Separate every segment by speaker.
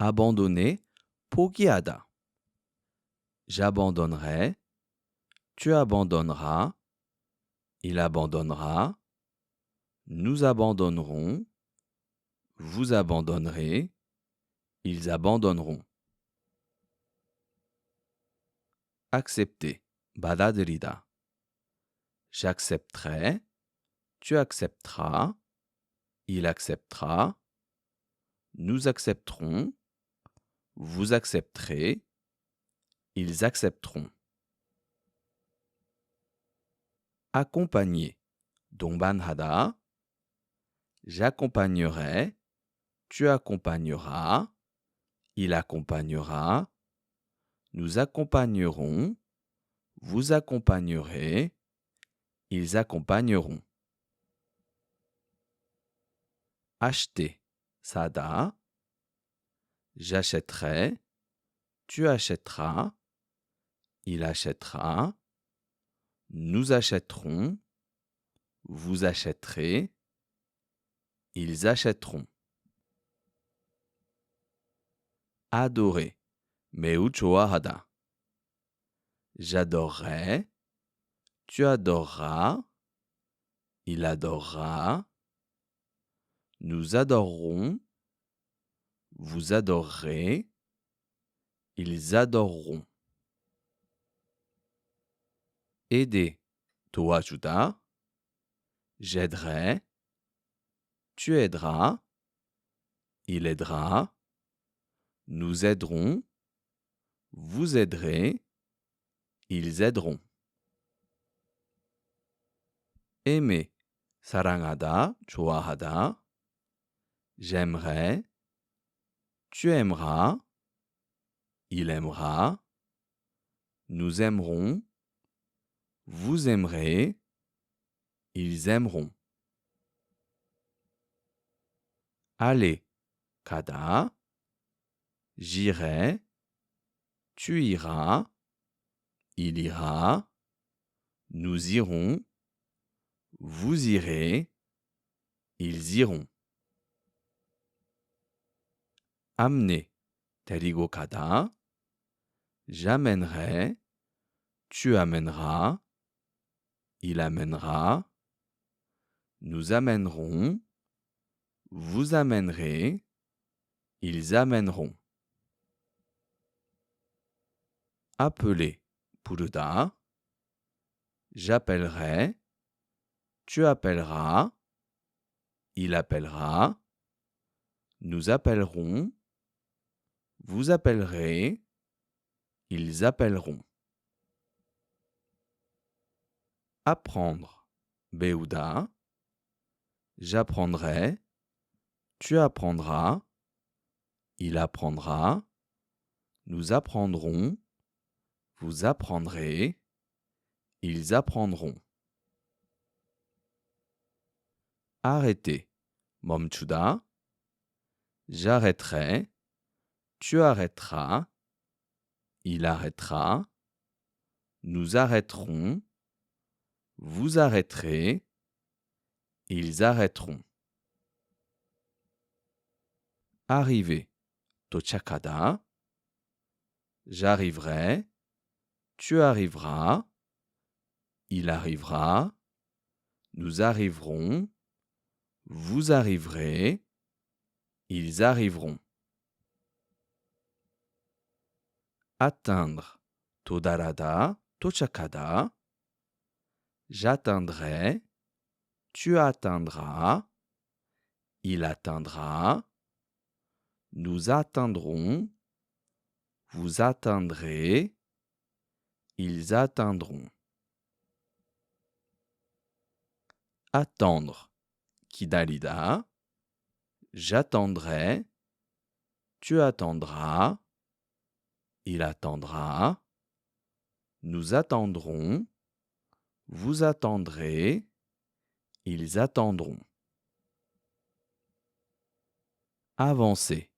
Speaker 1: abandonner, 포기하다. J'abandonnerai, tu abandonneras, il abandonnera, nous abandonnerons, vous abandonnerez, ils abandonneront. Accepter, 받아들이다. J'accepterai, tu accepteras, il acceptera, nous accepterons, vous accepterez, ils accepteront. Accompagner, 동반하다. J'accompagnerai, tu accompagneras, il accompagnera, nous accompagnerons, vous accompagnerez, ils accompagneront. Acheter, 사다. J'achèterai, tu achèteras, il achètera, nous achèterons, vous achèterez, ils achèteront. Adorer, 매우 좋아하다. J'adorerai, tu adoreras, il adorera, nous adorerons, vous adorerez, ils adoreront. Aider, 도와주다. J'aiderai, tu aideras, il aidera, nous aiderons, vous aiderez, ils aideront. Aimer, 사랑하다, 좋아하다. J'aimerai, tu aimeras, il aimera, nous aimerons, vous aimerez, ils aimeront. Aller, 가다. J'irai, tu iras, il ira, nous irons, vous irez, ils iront. Amener, 데리고 가다. J'amènerai, tu amèneras, il amènera, nous amènerons, vous amènerez, ils amèneront. Appeler, 부르다. J'appellerai, tu appelleras, il appellera, nous appellerons, vous appellerez, ils appelleront. Apprendre, 배우다. J'apprendrai, tu apprendras, il apprendra, nous apprendrons, vous apprendrez, ils apprendront. Arrêter, 멈추다. J'arrêterai, tu arrêteras, il arrêtera, nous arrêterons, vous arrêterez, ils arrêteront. Arriver, 도착하다. J'arriverai, tu arriveras, il arrivera, nous arriverons, vous arriverez, ils arriveront. Atteindre, 도달하다, 도착하다. J'atteindrai, tu atteindras, il atteindra, nous atteindrons, vous atteindrez, ils atteindront. Attendre, 기다리다. J'attendrai, tu attendras, il attendra, nous attendrons, vous attendrez, ils attendront. Avancer,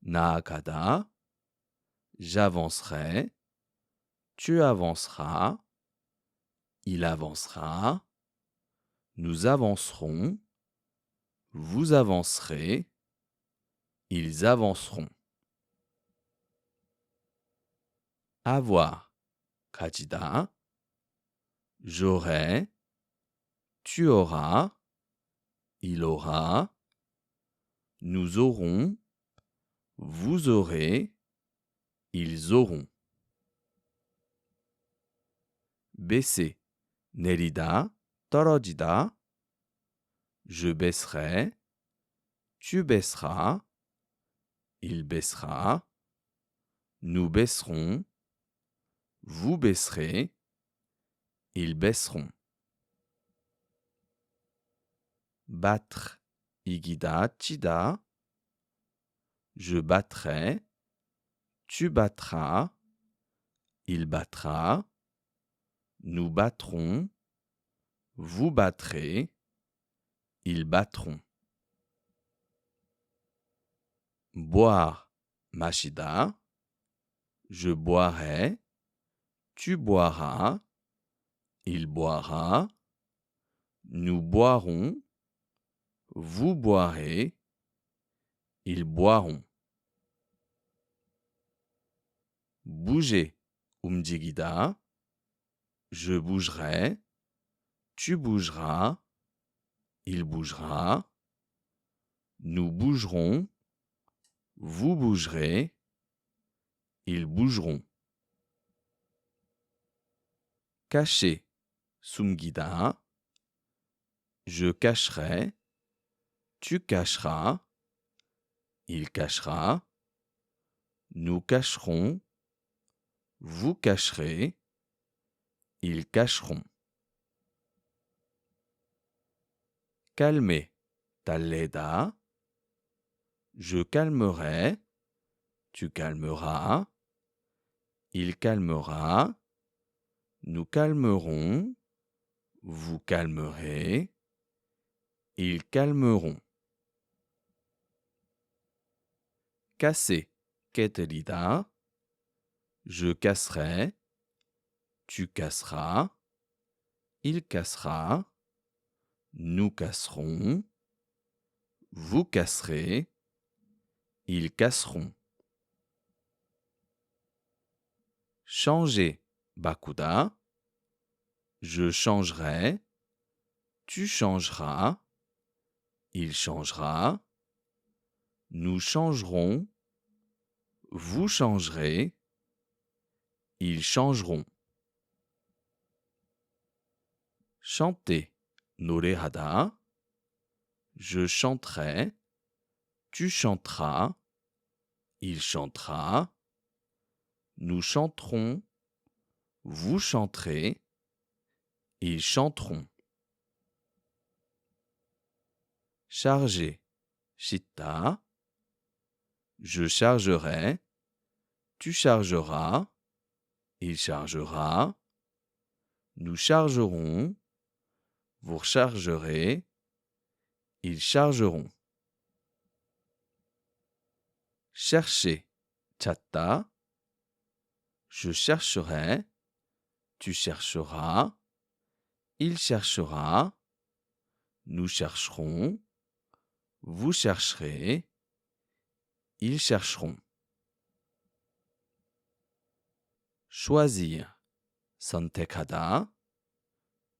Speaker 1: 나아가다. J'avancerai, tu avanceras, il avancera, nous avancerons, vous avancerez, ils avanceront. avoir, 가지다. J'aurai, tu auras, il aura. Nous aurons, vous aurez, ils auront. Baisser, 내리다, 떨어지다. Je baisserai, tu baisseras, il baissera. Nous baisserons, vous baisserez, ils baisseront. Battre, 이기다, 치다. Je battrai, tu battras, il battra. Nous battrons, vous battrez, ils battront. Boire, 마시다. Je boirai, tu boiras, il boira. Nous boirons, vous boirez, ils boiront. Bouger, 움직이다. Je bougerai, tu bougeras, il bougera. Nous bougerons, vous bougerez, ils bougeront. Cacher, 숨기다. Je cacherai, tu cacheras, il cachera. Nous cacherons, vous cacherez, ils cacheront. Calmer, 달래다. Je calmerai, tu calmeras, il calmera. Nous calmerons, vous calmerez, ils calmeront. Casser, 깨뜨리다. Je casserai, tu casseras, il cassera. Nous casserons, vous casserez, ils casseront. Changer, 바꾸다. Je changerai, tu changeras, il changera. Nous changerons, vous changerez, ils changeront. Chanter, 노래하다. Je chanterai, tu chanteras, il chantera. Nous chanterons, vous chanterez, ils chanteront. Charger, 싣다. Je chargerai, tu chargeras, il chargera. Nous chargerons, vous rechargerez, ils chargeront. Chercher, 찾다. Je chercherai, tu chercheras, il cherchera. Nous chercherons, vous chercherez, ils chercheront. Choisir, 선택하다.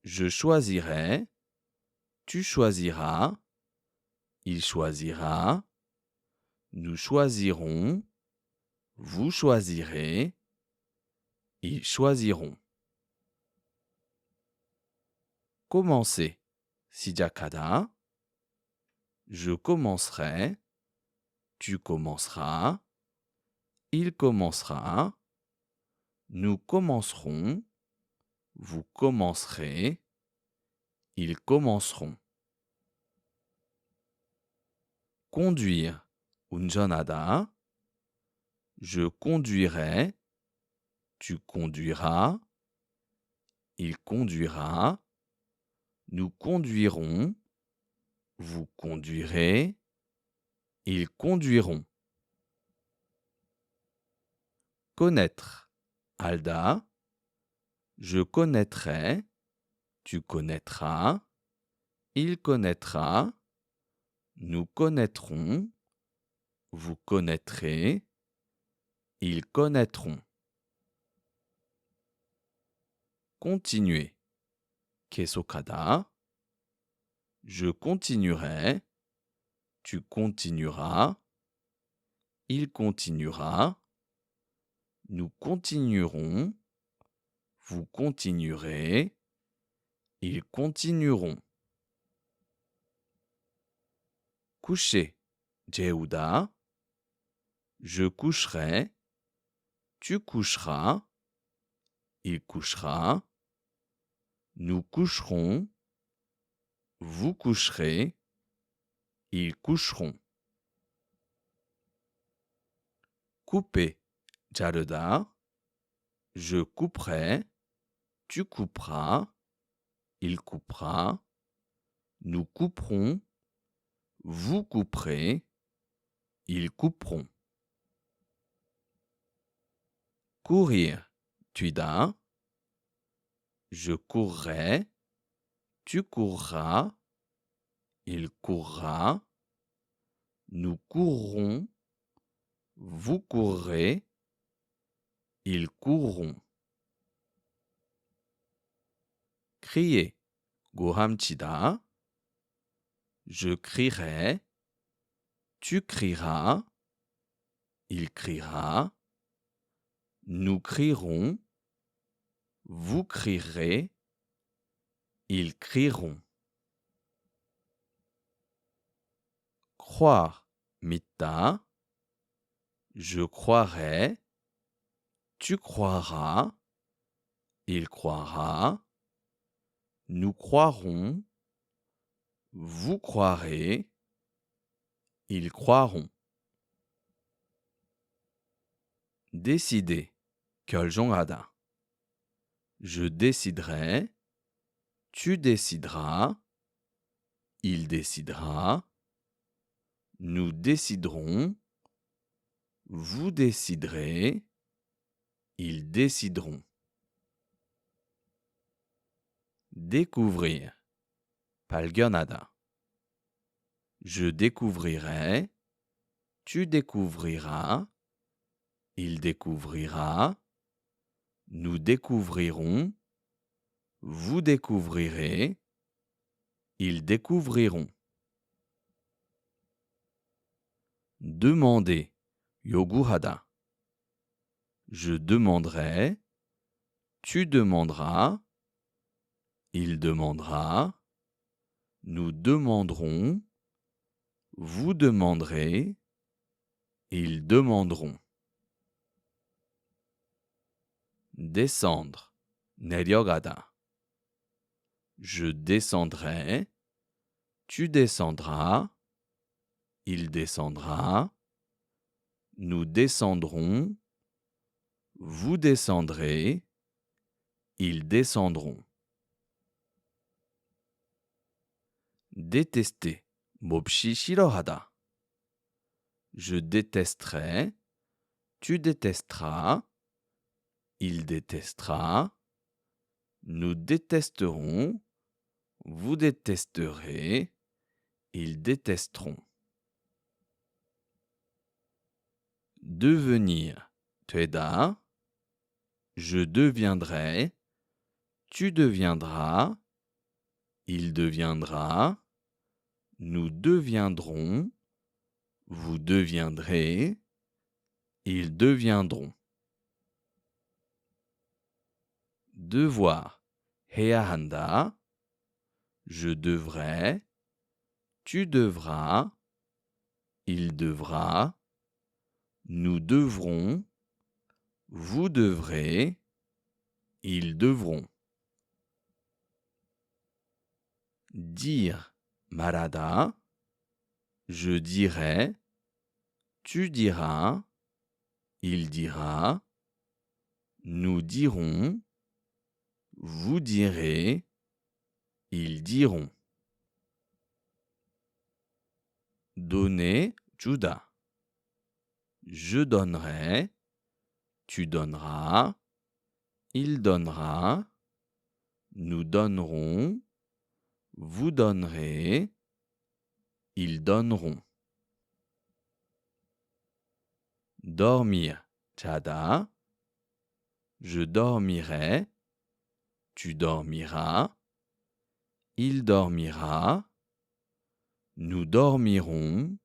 Speaker 1: Je choisirai, tu choisiras, il choisira. Nous choisirons, vous choisirez, ils choisiront. Commencer, 시작하다. Je commencerai, tu commenceras, il commencera. Nous commencerons, vous commencerez, ils commenceront. Conduire, 운전하다. Je conduirai, tu conduiras, il conduira. Nous conduirons, vous conduirez, ils conduiront. Connaître, 알다. Je connaîtrai, tu connaîtras, il connaîtra. Nous connaîtrons, vous connaîtrez, ils connaîtront. continuer. 계속하다. Je continuerai. Tu continueras. Il continuera. Nous continuerons. Vous continuerez. Ils continueront. Coucher. 재우다. Je coucherai. Tu coucheras. Il couchera. Nous coucherons. Vous coucherez. Ils coucheront. Couper. 자르다. Je couperai. Tu couperas. Il coupera. Nous couperons. Vous couperez. Ils couperont. Courir. 뛰다. Je courrai. Tu courras. Il courra. Nous courrons. Vous courrez. Ils courront. Crier. 고함치다. Je crierai. Tu crieras. Il criera. Nous crierons. Vous crierez. Ils crieront. Croire. 믿다. Je croirai. Tu croiras. Il croira. Nous croirons. Vous croirez. Ils croiront. Décider. 결정하다. Je déciderai. Tu décideras. Il décidera. Nous déciderons. Vous déciderez. Ils décideront. Découvrir. 발견하다. Je découvrirai. Tu découvriras. Il découvrira. Nous découvrirons. Vous découvrirez. Ils découvriront. Demander. 요구하다. Je demanderai. Tu demanderas. Il demandera. Nous demanderons. Vous demanderez. Ils demanderont. Descendre. 내려가다. Je descendrai. Tu descendras. Il descendra. Nous descendrons. Vous descendrez. Ils descendront. Détester. 몹시 싫어하다. Je détesterai. Tu détesteras. Il détestera. Nous détesterons. Vous détesterez. Ils détesteront. Devenir. 되다. Je deviendrai. Tu deviendras. Il deviendra. Nous deviendrons. Vous deviendrez. Ils deviendront. Devoir. 해야 한다. Je devrais. Tu devras. Il devra. Nous devrons. Vous devrez. Ils devront. Dire. 말하다. Je dirai. Tu diras. Il dira. Nous dirons. Vous direz. Ils diront. Donner. 주다. Je donnerai. Tu donneras. Il donnera. Nous donnerons. Vous donnerez. Ils donneront. Dormir. 자다. Je dormirai. tu dormiras, il dormira, nous dormirons,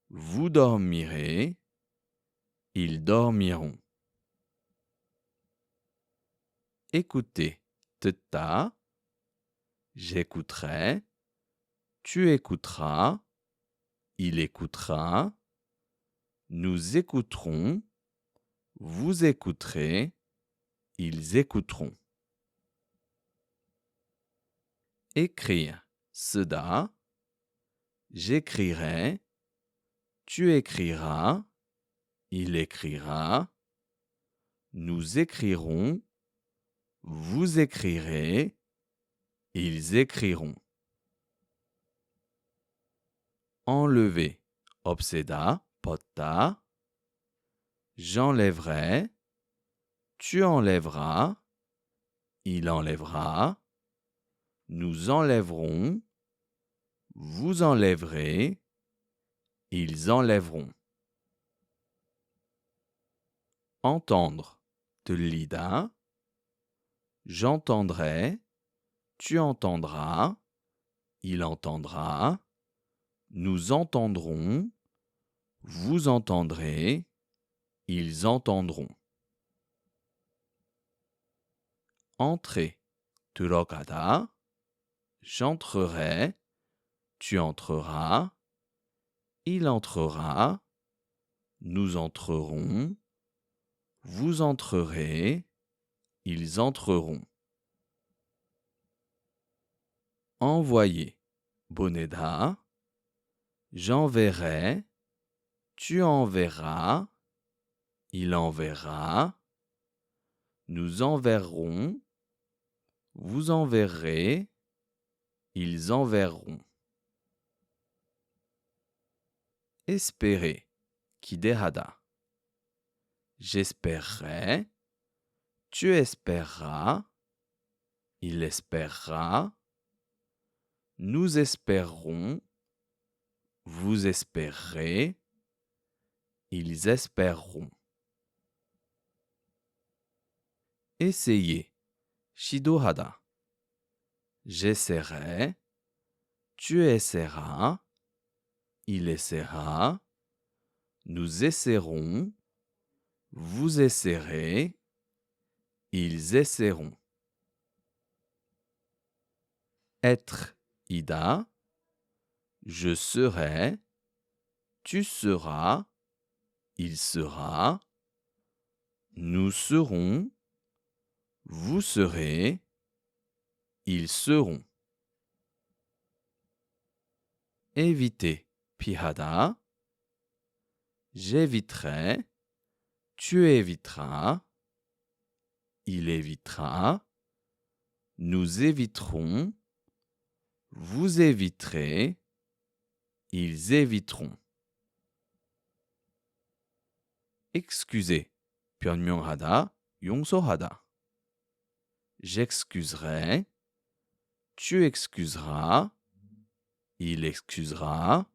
Speaker 1: vous dormirez, ils dormiront. Écoutez, 듣다, j'écouterai, tu écouteras, il écoutera, nous écouterons, vous écouterez, ils écouteront. Écrire, 쓰다, j'écrirai, tu écriras, il écrira, nous écrirons, vous écrirez, ils écriront. Enlever, 없애다, 벗다, j'enlèverai, tu enlèveras, il enlèvera, nous enlèverons, vous enlèverez, ils enlèveront. Entendre, 들리다, j'entendrai, tu entendras, il entendra, nous entendrons, vous entendrez, ils entendront. Entrer, 들어가다, j'entrerai, tu entreras, il entrera, nous entrerons, vous entrerez, ils entreront. Envoyer, 보내다, j'enverrai, tu enverras, il enverra, nous enverrons, vous enverrez, ils enverront. Espérer, 기대하다, j'espérerai, tu espéreras, il espérera, nous espérerons, vous espérerez, ils espéreront. Essayer, 시도하다, j'essaierai, tu essaieras, il essaiera, nous essaierons, vous essaierez, ils essaieront. Être, 이다, je serai, tu seras, il sera, nous serons, vous serez, ils seront. Éviter, 피하다, j'éviterai, tu éviteras, il évitera, nous éviterons, vous éviterez, ils éviteront. Excuser, 변명하다, 용서하다. J'excuserai, tu excuseras, il excusera,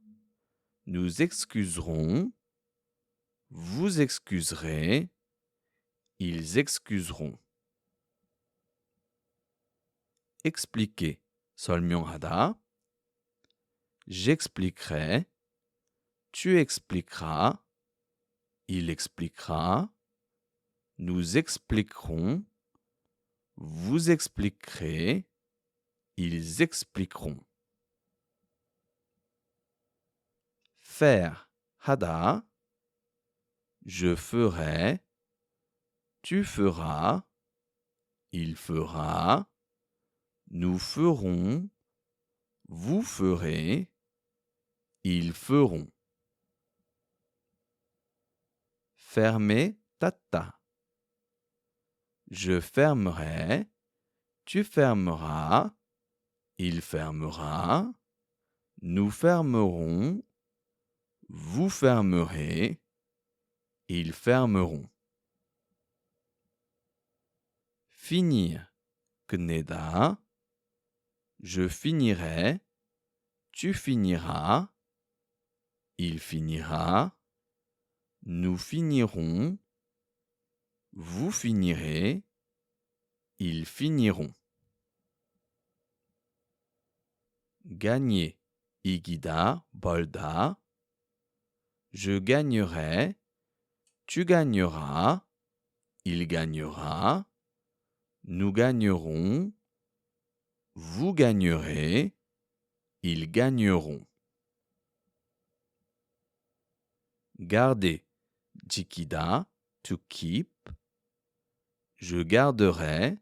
Speaker 1: nous excuserons, vous excuserez, ils excuseront. Expliquer, 설명하다. J'expliquerai, tu expliqueras, il expliquera, nous expliquerons, vous expliquerez, ils expliqueront. Faire, 하다, je ferai, tu feras, il fera, nous ferons, vous ferez, ils feront. Fermer, 닫다. Je fermerai, tu fermeras, il fermera, nous fermerons, vous fermerez, ils fermeront. Finir, 끝내다. Je finirai, tu finiras, il finira, nous finirons, vous finirez, ils finiront. Gagner, 이기다, 벌다. Je gagnerai, tu gagneras, il gagnera, nous gagnerons, vous gagnerez, ils gagneront. Garder, 지키다, to keep. Je garderai,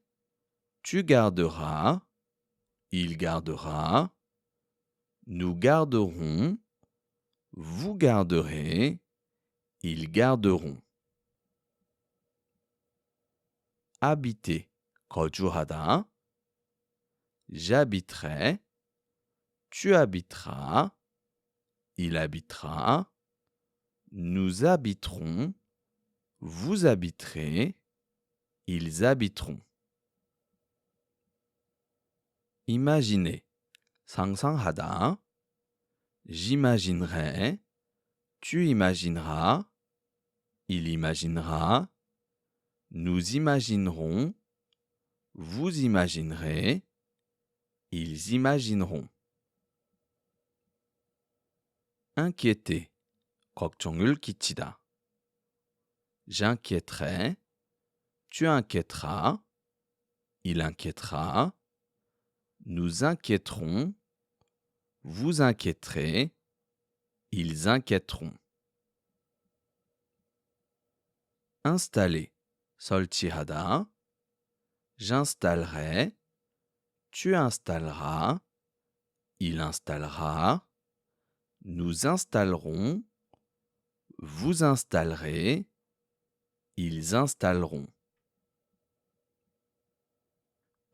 Speaker 1: tu garderas, il gardera, nous garderons, vous garderez, ils garderont. Habiter, 거주하다. J'habiterai, tu habiteras, il habitera, nous habiterons, vous habiterez, ils habiteront. Imaginer, 상상하다. J'imaginerai, tu imagineras, il imaginera, nous imaginerons, vous imaginerez, ils imagineront. Inquiéter, 걱정을 끼치다. J'inquiéterai, tu inquiéteras, il inquiétera, nous inquiéterons, vous inquiéterez, ils inquiéteront. Installer, 설치하다. J'installerai, tu installeras, il installera, nous installerons, vous installerez, ils installeront.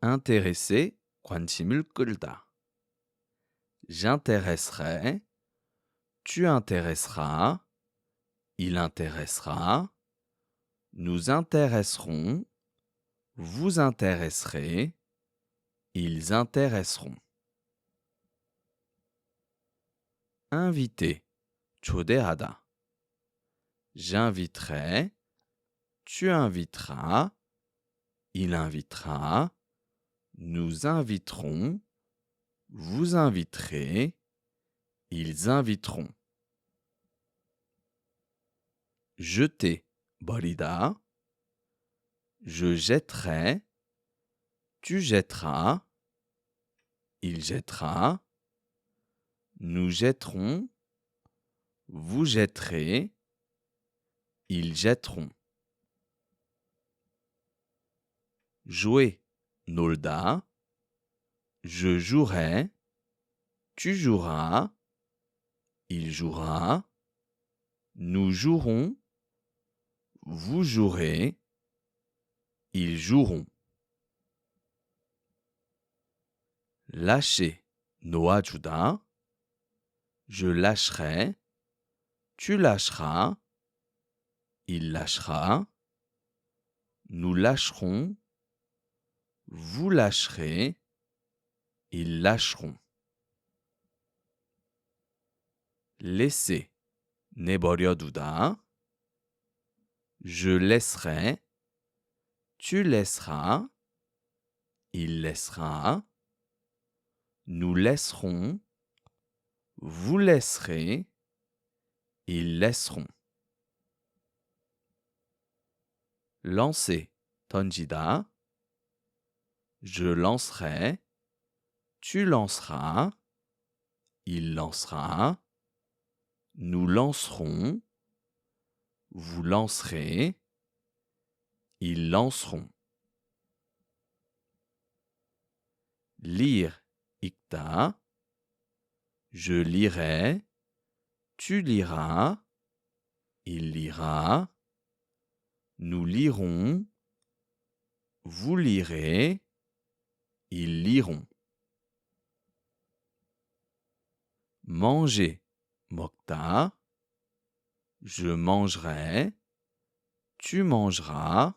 Speaker 1: Intéresser, 관심을 끌다. J'intéresserai, tu intéresseras, il intéressera, nous intéresserons, vous intéresserez, ils intéresseront. Inviter, 초대하다. J'inviterai, tu inviteras, il invitera, nous inviterons, vous inviterez, ils inviteront. Jeter, 버리다. Je jetterai, tu jetteras, il jettera, nous jetterons, vous jetterez, ils jetteront. Jouer, 놀다. Je jouerai, tu joueras, il jouera, nous jouerons, vous jouerez, ils joueront. Lâcher, 놓아주다. Je lâcherai, tu lâcheras, il lâchera, nous lâcherons, vous lâcherez, ils lâcheront. Laisser, 내버려두다. Je laisserai, tu laisseras, il laissera, nous laisserons, vous laisserez, ils laisseront. Lancer, 던지다. Je lancerai, tu lanceras, il lancera, nous lancerons, vous lancerez, ils lanceront. Lire, 읽다. Je lirai, tu liras, il lira, nous lirons, vous lirez, ils liront. Manger, 먹다. Je mangerai, tu mangeras,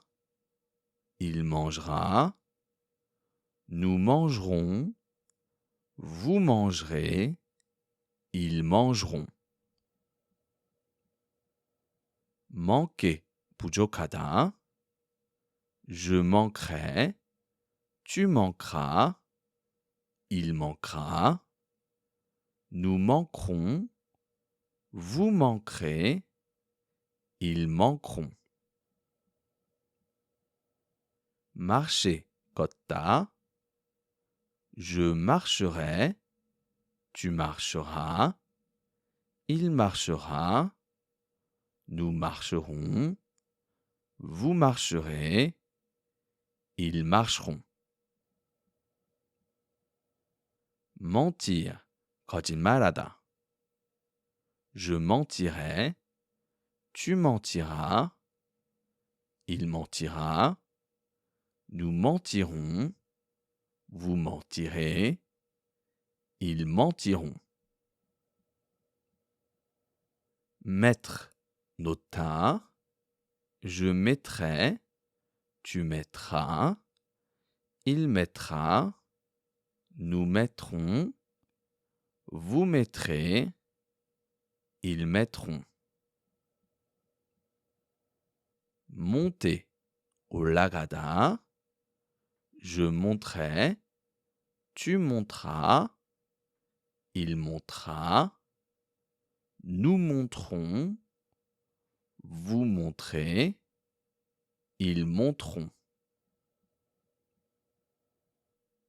Speaker 1: il mangera, nous mangerons, vous mangerez, ils mangeront. Manquer, 부족하다. Je manquerai, Tu manqueras, il manquera. Nous manquerons, vous manquerez, ils manqueront. Marcher, 걷다. Je marcherai, tu marcheras, il marchera, nous marcherons, vous marcherez, ils marcheront. Mentir, 거짓말하다. Je mentirai, tu mentiras, il mentira, nous mentirons, vous mentirez, ils mentiront. Mettre, 놓다. Je mettrai, tu mettras, il mettra, nous mettrons, vous mettrez, ils mettront. Monter, 올라가다. Je monterai, tu monteras, il montera, nous montrons, vous montrez, ils montreront.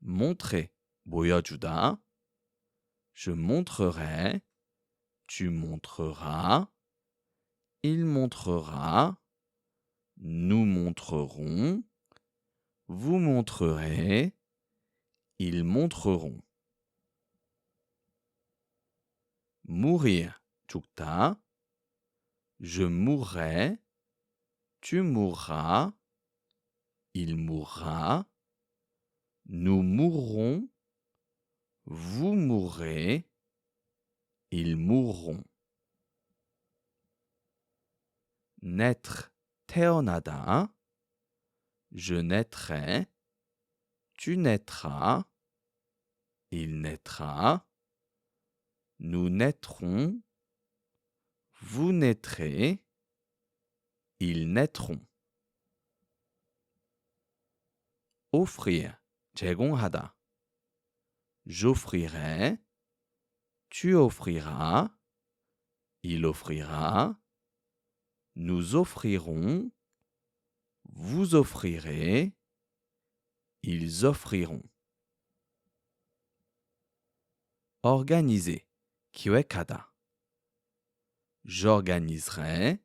Speaker 1: Montrer, 보여주다. Je montrerai, tu montreras, il montrera, nous montrerons, vous montrerez, ils montreront. Mourir, 죽다. Je mourrai, tu mourras, il mourra, nous mourrons, vous mourrez, ils mourront. Naître, 태어나다. Je naîtrai, tu naîtras, il naîtra, nous naîtrons, vous naîtrez, ils naîtront. Offrir, 제공하다. J'offrirai, tu offriras, il offrira, nous offrirons, vous offrirez, ils offriront. Organiser, 기획하다. J'organiserai,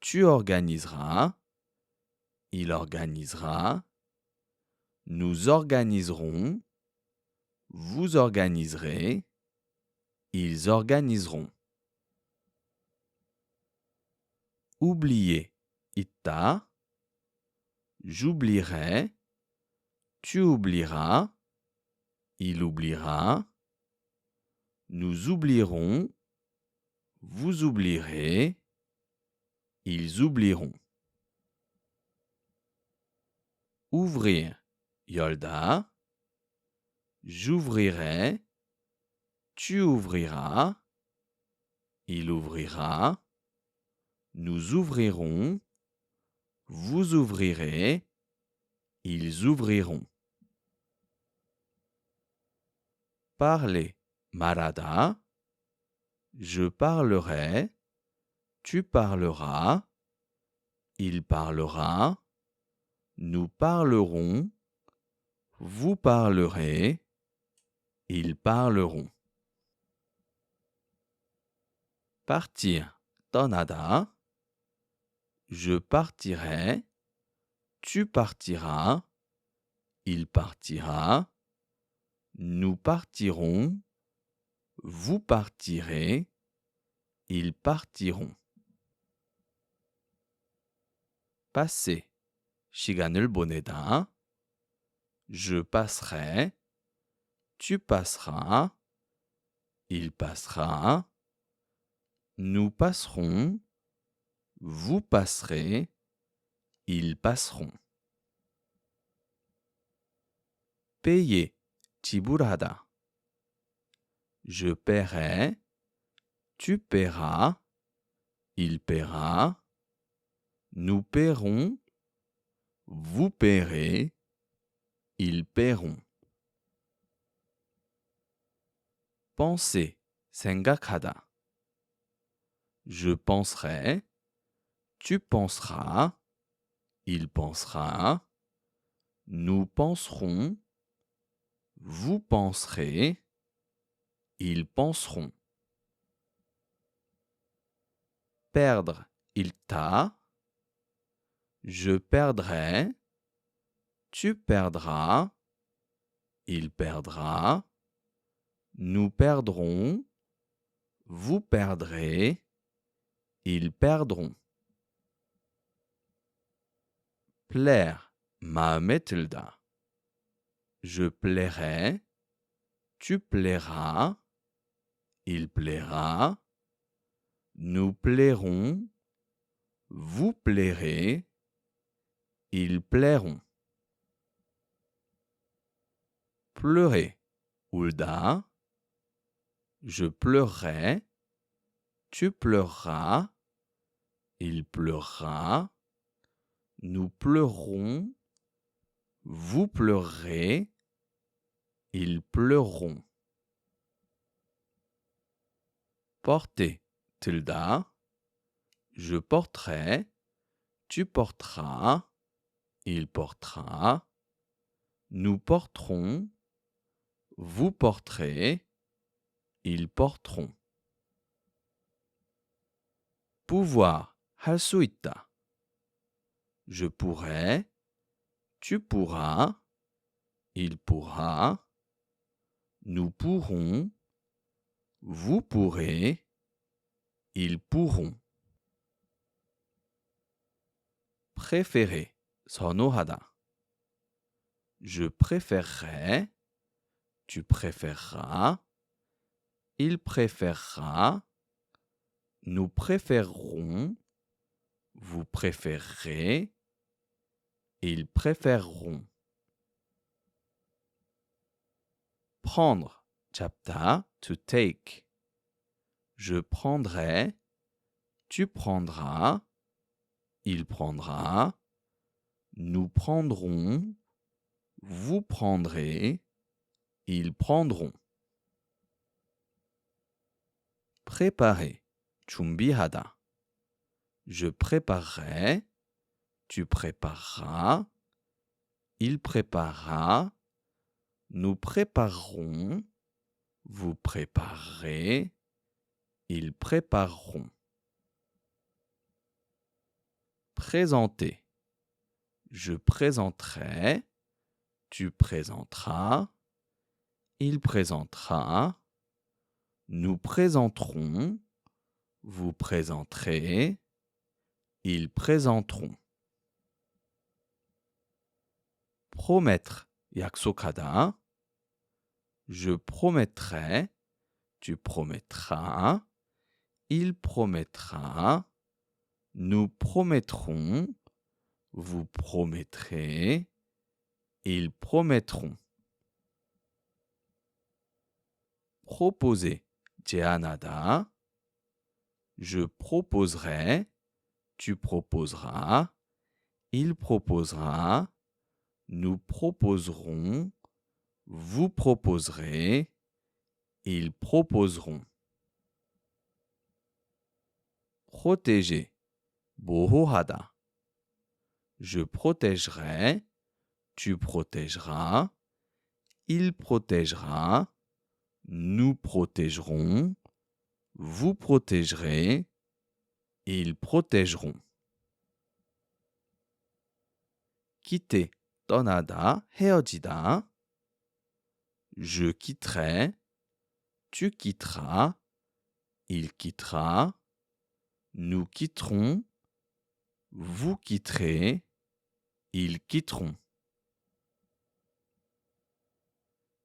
Speaker 1: tu organiseras, il organisera, nous organiserons, vous organiserez, ils organiseront. Oublier, 잊다. J'oublierai, tu oublieras, il oubliera, nous oublierons, vous oublierez, ils oublieront. Ouvrir, 열다. J'ouvrirai, tu ouvriras, il ouvrira, nous ouvrirons, vous ouvrirez, ils ouvriront. Parler, 말하다. Je parlerai, tu parleras, il parlera, nous parlerons, vous parlerez, ils parleront. Partir, 떠나다. Je partirai, tu partiras, il partira, nous partirons, vous partirez, ils partiront. Passer, 시간을 보내다. Je passerai, tu passeras, il passera, nous passerons, vous passerez, ils passeront. Payer, 지불하다. Je paierai, tu paieras, il paiera, nous paierons, vous paierez, ils paieront. Penser, 생각하다. Je penserai, tu penseras, il pensera, nous penserons, vous penserez, ils penseront. Perdre, il je perdrai, tu perdras, il perdra, nous perdrons, vous perdrez, ils perdront. Plaire, 마음에 들다. Je plairai, tu plairas, il plaira, nous plairons, vous plairez, ils plairont. Pleurer, 울다. Je pleurerai, tu pleureras, il pleurera, nous pleurerons, vous pleurerez, ils pleureront. Porter, 들다. Je porterai, tu porteras, il portera, nous porterons, vous porterez, ils porteront. Pouvoir, 할 수 있다. Je pourrai, tu pourras, il pourra, nous pourrons, vous pourrez, ils pourront. Préférer, 선호하다. Je préférerai, tu préféreras, il préférera, nous préférerons, vous préférerez, ils préféreront. Prendre, 잡다, to take. Je prendrai, tu prendras, il prendra, nous prendrons, vous prendrez, ils prendront. Préparer, 준비하다. Je préparerai, tu prépareras, il préparera, nous préparerons, vous préparerez, ils prépareront. Présenter. Je présenterai, tu présenteras, il présentera, nous présenterons, vous présenterez, ils présenteront. Promettre, 약속하다. Je promettrai, tu promettras, il promettra, nous promettrons, vous promettrez, ils promettront. Proposer, 제안하다. Je proposerai, tu proposeras, il proposera, nous proposerons, vous proposerez, ils proposeront. Protéger, 보호하다. Je protégerai, tu protégeras, il protégera, nous protégerons, vous protégerez, ils protégeront. Quitter, 떠나다, 헤어지다. Je quitterai, tu quitteras, il quittera, nous quitterons, vous quitterez, ils quitteront.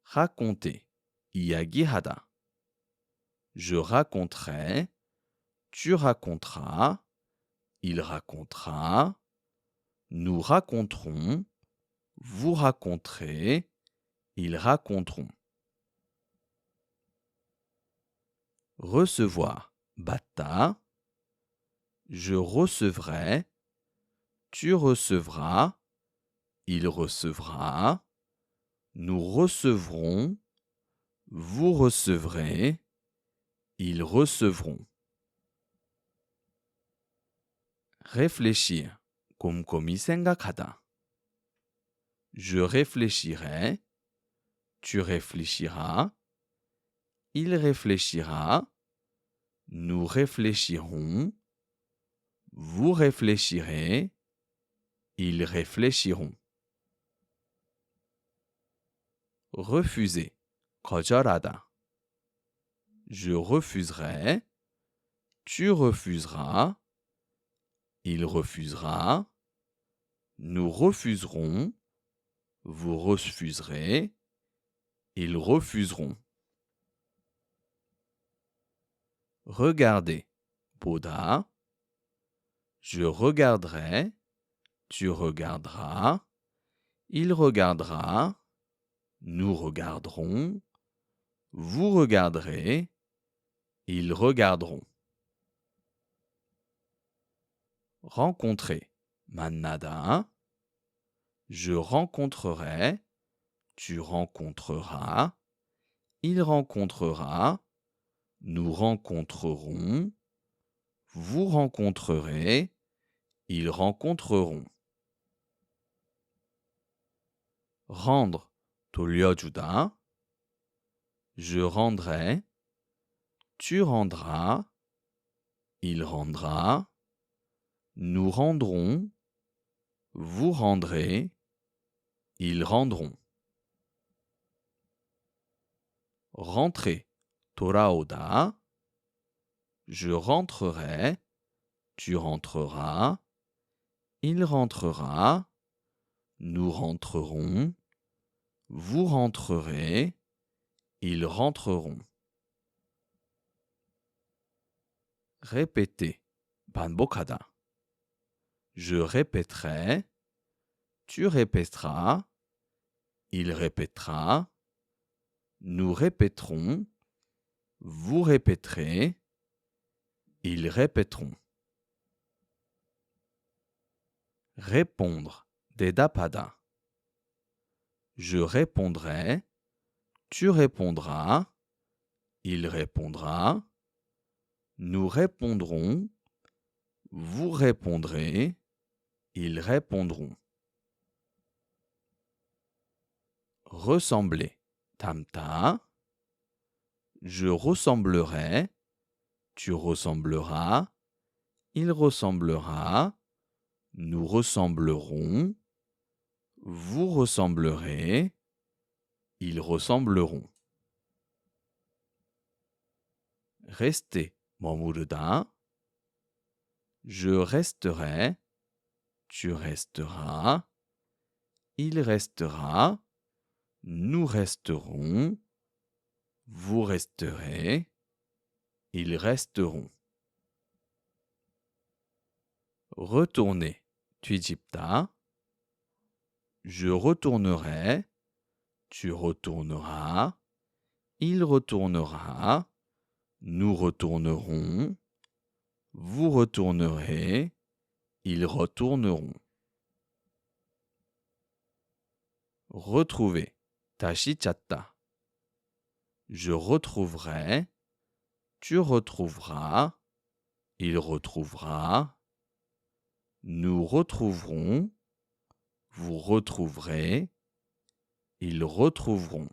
Speaker 1: Raconter, 이야기하다. Je raconterai, tu raconteras, il racontera, nous raconterons, vous raconterez, ils raconteront. Recevoir, 받다. Je recevrai, tu recevras, il recevra, nous recevrons, vous recevrez, ils recevront. Réfléchir. 곰곰이 생각하다. Je réfléchirai, tu réfléchiras, il réfléchira, nous réfléchirons, vous réfléchirez, ils réfléchiront. Refuser. 거절하다. Je refuserai, tu refuseras, il refusera, nous refuserons, vous refuserez, ils refuseront. Regarder. 보다. Je regarderai, tu regarderas, il regardera, nous regarderons, vous regarderez, ils regarderont. Rencontrer. 만나다. Je rencontrerai, tu rencontreras, il rencontrera, nous rencontrerons, vous rencontrerez, ils rencontreront. Rendre. 돌려주다. Je rendrai, tu rendras, il rendra, nous rendrons, vous rendrez, ils rendront. Rentrer. 돌아오다. Je rentrerai, tu rentreras, il rentrera, nous rentrerons, vous rentrerez, ils rentreront. Répéter. 반복하다. Je répéterai, tu répéteras, il répétera, nous répéterons, vous répéterez, ils répéteront. Répondre. 대답하다. Je répondrai, tu répondras, il répondra, nous répondrons, vous répondrez, ils répondront. Ressembler. 닮다. Je ressemblerai, tu ressembleras, il ressemblera, nous ressemblerons, vous ressemblerez, ils ressembleront. Rester. 머무르다. Je resterai, tu resteras, il restera, nous resterons, vous resterez, ils resteront. Retourner. 뒤집다. Je retournerai, tu retourneras, il retournera, nous retournerons, vous retournerez, ils retourneront. Retrouver. 다시 찾다. Je retrouverai, tu retrouveras, il retrouvera, nous retrouverons, vous retrouverez, ils retrouveront.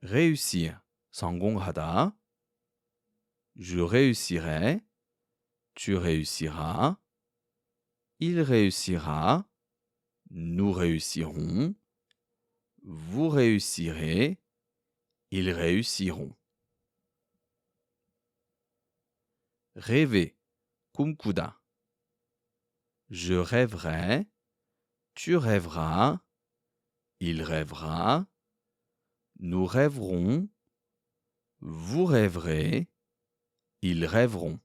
Speaker 1: Réussir. 성공하다. Je réussirai, tu réussiras, il réussira, nous réussirons, vous réussirez, ils réussiront. Rêver. 꿈꾸다. Je rêverai, tu rêveras, il rêvera, nous rêverons, vous rêverez, ils rêveront.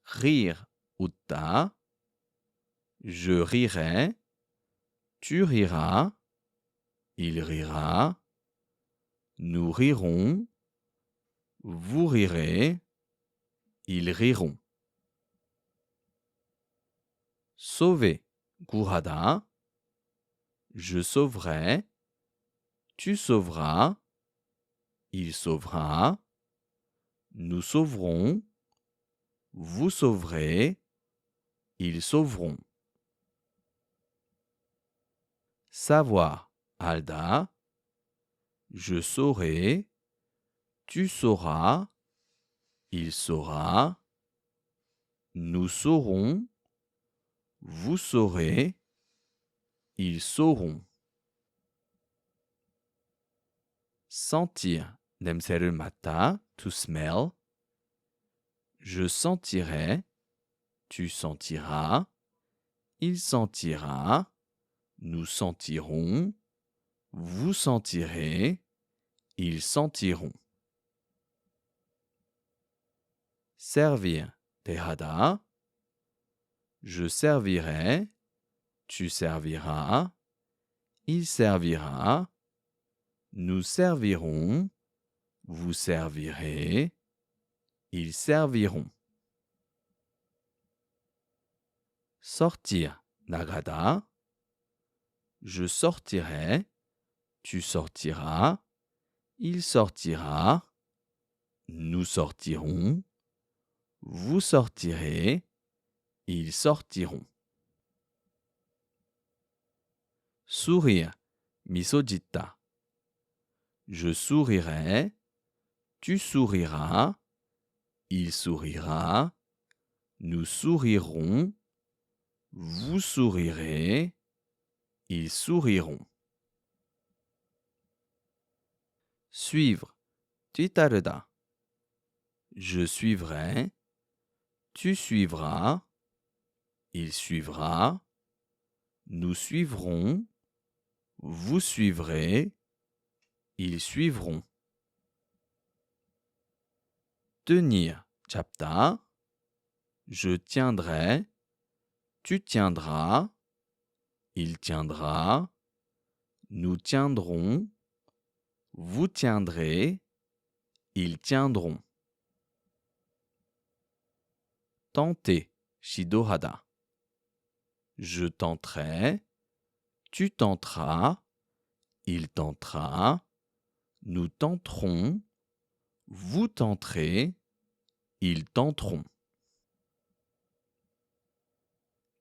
Speaker 1: Rire. 웃다. Je rirai, tu riras, il rira, nous rirons, vous rirez, ils riront. Sauver. 구하다. Je sauverai. Tu sauveras. Il sauvera. Nous sauverons. Vous sauverez. Ils sauveront. Savoir. Alda. Je saurai. Tu sauras. Il saura. Nous saurons. Vous saurez. Ils sauront. Sentir. 냄새를 맡다. To smell. Je sentirai. Tu sentiras. Il sentira. Nous sentirons. Vous sentirez. Ils sentiront. Servir. 대하다. Je servirai. Tu serviras. Il servira. Nous servirons. Vous servirez. Ils serviront. Sortir. 나가다. Je sortirai. Tu sortiras. Il sortira. Nous sortirons. Vous sortirez. Ils sortiront. Sourire. 미소 짓다. Je sourirai. Tu souriras. Il sourira. Nous sourirons. Vous sourirez. Ils souriront. Suivre. 뒤따르다. Je suivrai. Tu suivras. Il suivra. Nous suivrons. Vous suivrez. Ils suivront. Tenir. 잡다. Je tiendrai. Tu tiendras. Il tiendra. Nous tiendrons. Vous tiendrez. Ils tiendront. Tenter. 시도하다. Je tenterai. Tu tenteras. Il tentera. Nous tenterons. Vous tenterez. Ils tenteront.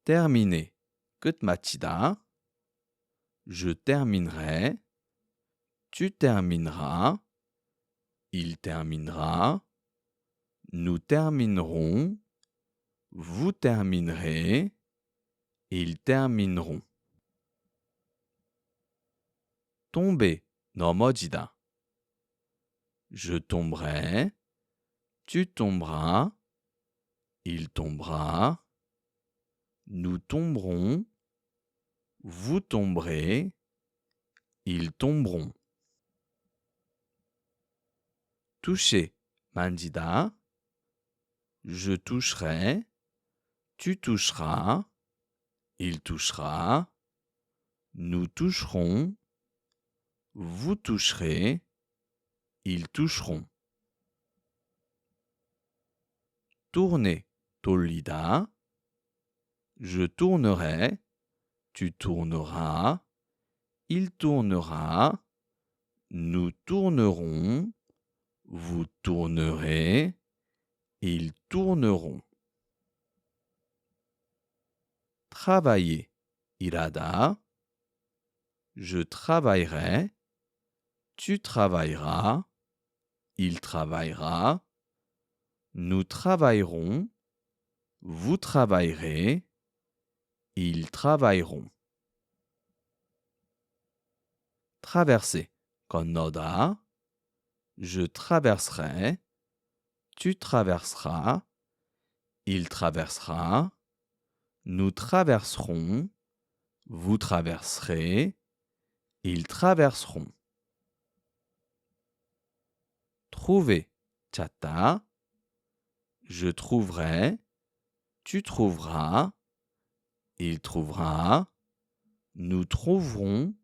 Speaker 1: Terminer. 끝마치다. Je terminerai. Tu termineras. Il terminera. Nous terminerons. Vous terminerez. Ils termineront. Tomber. 넘어지다. Je tomberai. Tu tomberas. Il tombera. Nous tomberons. Vous tomberez. Ils tomberont. Toucher. 만지다. Je toucherai. Tu toucheras. Il touchera. Nous toucherons. Vous toucherez. Ils toucheront. Tourner. 돌리다. Je tournerai. Tu tourneras. Il tournera. Nous tournerons. Vous tournerez. Ils tourneront. Travailler. 일하다. Je travaillerai. Tu travailleras. Il travaillera. Nous travaillerons. Vous travaillerez. Ils travailleront. Traverser. 건너다. Je traverserai. Tu traverseras. Il traversera. Nous traverserons. Vous traverserez. Ils traverseront. Trouver. 찾다. Je trouverai. Tu trouveras. Il trouvera. Nous trouverons.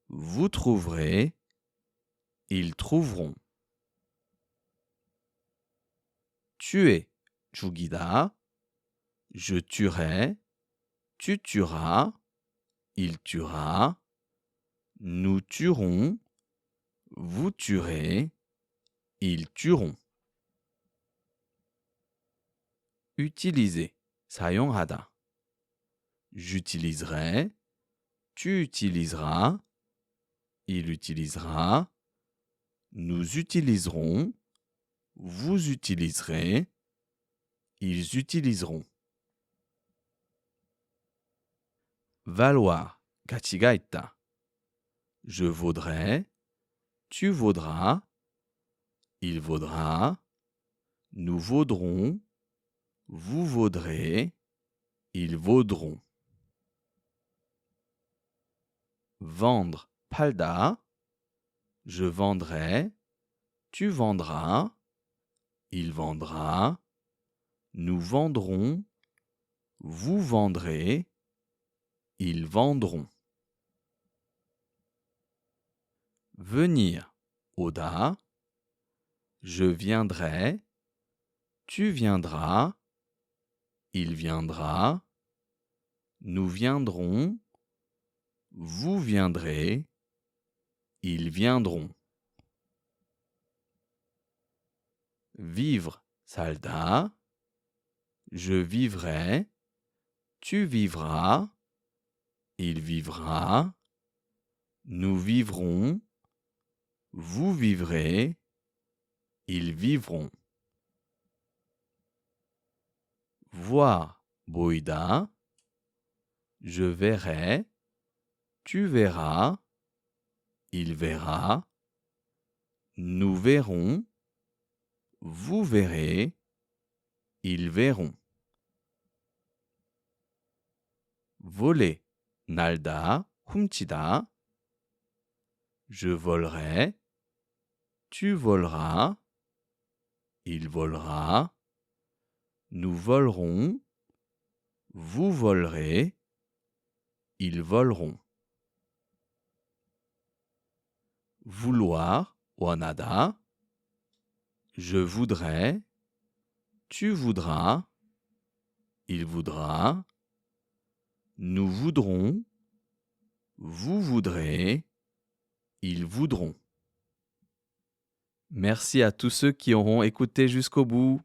Speaker 1: Vous trouverez. Ils trouveront. Tuer. 죽이다. Je tuerai. Tu tueras, il tuera, nous tuerons, vous tuerez, ils tueront. Utiliser, 사용하다. J'utiliserai, tu utiliseras, il utilisera, nous utiliserons, vous utiliserez, ils utiliseront. Valoir, 가치가 있다. Je vaudrai, tu vaudras, il vaudra, nous vaudrons, vous vaudrez, ils vaudront. Vendre, 팔다. Je vendrai, tu vendras, il vendra, nous vendrons, vous vendrez, ils vendront. Venir, 오다. Je viendrai, tu viendras, il viendra, nous viendrons, vous viendrez, ils viendront. Vivre, 살다. Je vivrai, tu vivras, il vivra, nous vivrons, vous vivrez, ils vivront. Voir, 보이다. Je verrai, tu verras, il verra, nous verrons, vous verrez, ils verront. Voler, 날다, 훔치다. Je volerai, tu voleras, il volera, nous volerons, vous volerez, ils voleront. Vouloir, 원하다. Je voudrais, tu voudras, il voudra, nous voudrons, vous voudrez, ils voudront. Merci à tous ceux qui auront écouté jusqu'au bout.